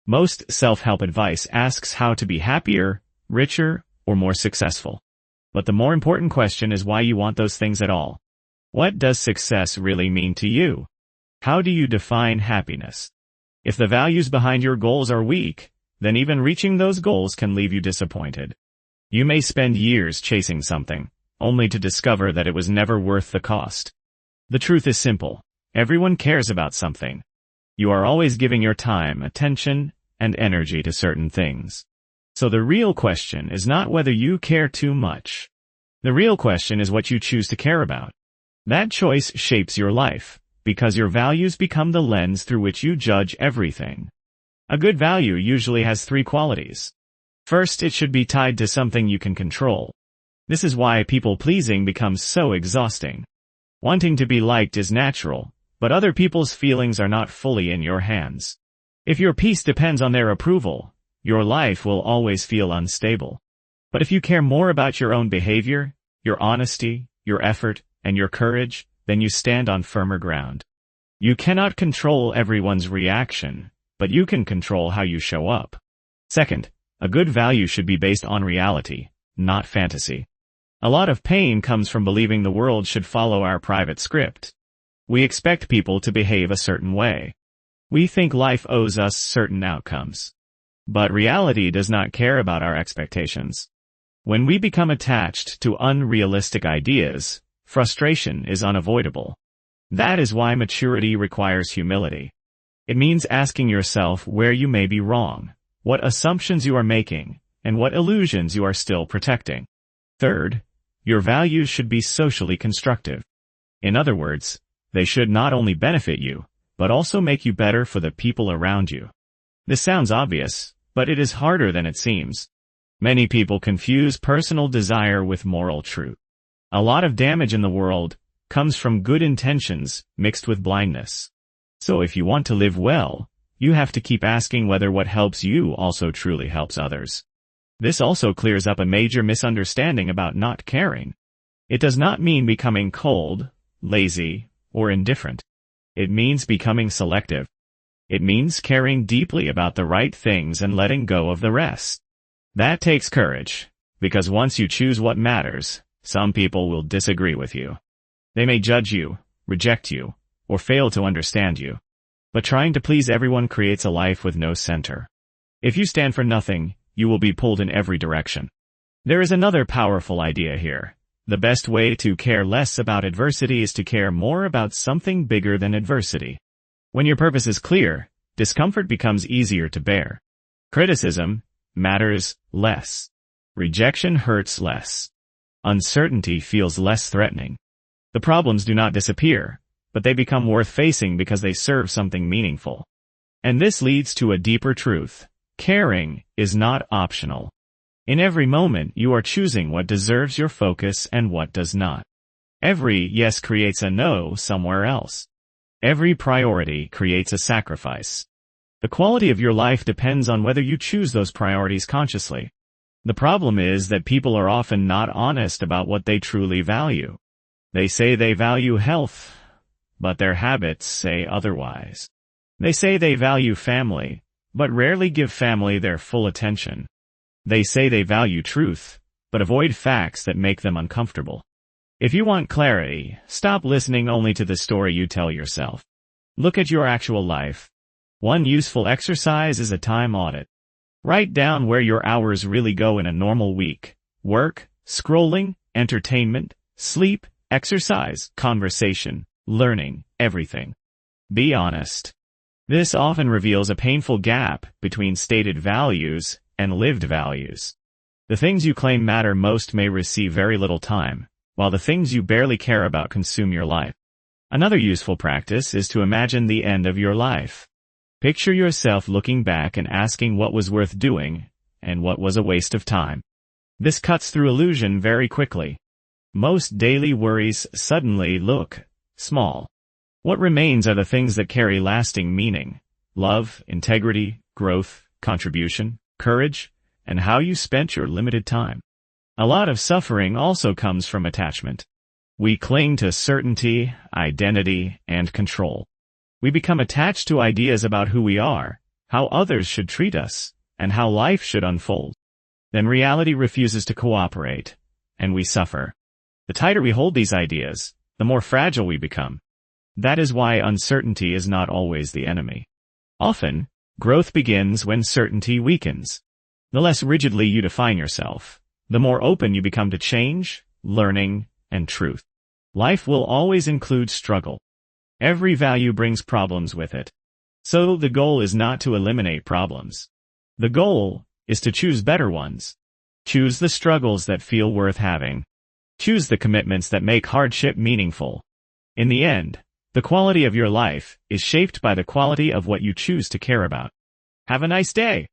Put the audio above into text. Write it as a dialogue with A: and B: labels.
A: Most self-help advice asks how to be happier, richer, or more successful. But the more important question is why you want those things at all. What does success really mean to you? How do you define happiness? If the values behind your goals are weak, then even reaching those goals can leave you disappointed. You may spend years chasing something, only to discover that it was never worth the cost. The truth is simple. Everyone cares about something. You are always giving your time, attention, and energy to certain things. So the real question is not whether you care too much. The real question is what you choose to care about. That choice shapes your life, because your values become the lens through which you judge everything. A good value usually has three qualities. First, it should be tied to something you can control. This is why people-pleasing becomes so exhausting. Wanting to be liked is natural, but other people's feelings are not fully in your hands. If your peace depends on their approval, your life will always feel unstable. But if you care more about your own behavior, your honesty, your effort, and your courage, then you stand on firmer ground. You cannot control everyone's reaction, but you can control how you show up. Second, a good value should be based on reality, not fantasy. A lot of pain comes from believing the world should follow our private script. We expect people to behave a certain way. We think life owes us certain outcomes. But reality does not care about our expectations. When we become attached to unrealistic ideas, frustration is unavoidable. That is why maturity requires humility. It means asking yourself where you may be wrong, what assumptions you are making, and what illusions you are still protecting. Third, your values should be socially constructive. In other words, they should not only benefit you, but also make you better for the people around you. This sounds obvious, but it is harder than it seems. Many people confuse personal desire with moral truth. A lot of damage in the world comes from good intentions mixed with blindness. So if you want to live well, you have to keep asking whether what helps you also truly helps others. This also clears up a major misunderstanding about not caring. It does not mean becoming cold, lazy, or indifferent. It means becoming selective. It means caring deeply about the right things and letting go of the rest. That takes courage, because once you choose what matters, some people will disagree with you. They may judge you, reject you, or fail to understand you. But trying to please everyone creates a life with no center. If you stand for nothing, you will be pulled in every direction. There is another powerful idea here. The best way to care less about adversity is to care more about something bigger than adversity. When your purpose is clear, discomfort becomes easier to bear. Criticism matters less. Rejection hurts less. Uncertainty feels less threatening. The problems do not disappear, but they become worth facing because they serve something meaningful. And this leads to a deeper truth. Caring is not optional. In every moment, you are choosing what deserves your focus and what does not. Every yes creates a no somewhere else. Every priority creates a sacrifice. The quality of your life depends on whether you choose those priorities consciously. The problem is that people are often not honest about what they truly value. They say they value health, but their habits say otherwise. They say they value family, but rarely give family their full attention. They say they value truth, but avoid facts that make them uncomfortable. If you want clarity, stop listening only to the story you tell yourself. Look at your actual life. One useful exercise is a time audit. Write down where your hours really go in a normal week. Work, scrolling, entertainment, sleep, exercise, conversation, learning, everything. Be honest. This often reveals a painful gap between stated values and lived values. The things you claim matter most may receive very little time, while the things you barely care about consume your life. Another useful practice is to imagine the end of your life. Picture yourself looking back and asking what was worth doing and what was a waste of time. This cuts through illusion very quickly. Most daily worries suddenly look small. What remains are the things that carry lasting meaning: love, integrity, growth, contribution, courage, and how you spent your limited time. A lot of suffering also comes from attachment. We cling to certainty, identity, and control. We become attached to ideas about who we are, how others should treat us, and how life should unfold. Then reality refuses to cooperate, and we suffer. The tighter we hold these ideas, the more fragile we become. That is why uncertainty is not always the enemy. Often, growth begins when certainty weakens. The less rigidly you define yourself, the more open you become to change, learning, and truth. Life will always include struggle. Every value brings problems with it. So the goal is not to eliminate problems. The goal is to choose better ones. Choose the struggles that feel worth having. Choose the commitments that make hardship meaningful. In the end, the quality of your life is shaped by the quality of what you choose to care about. Have a nice day.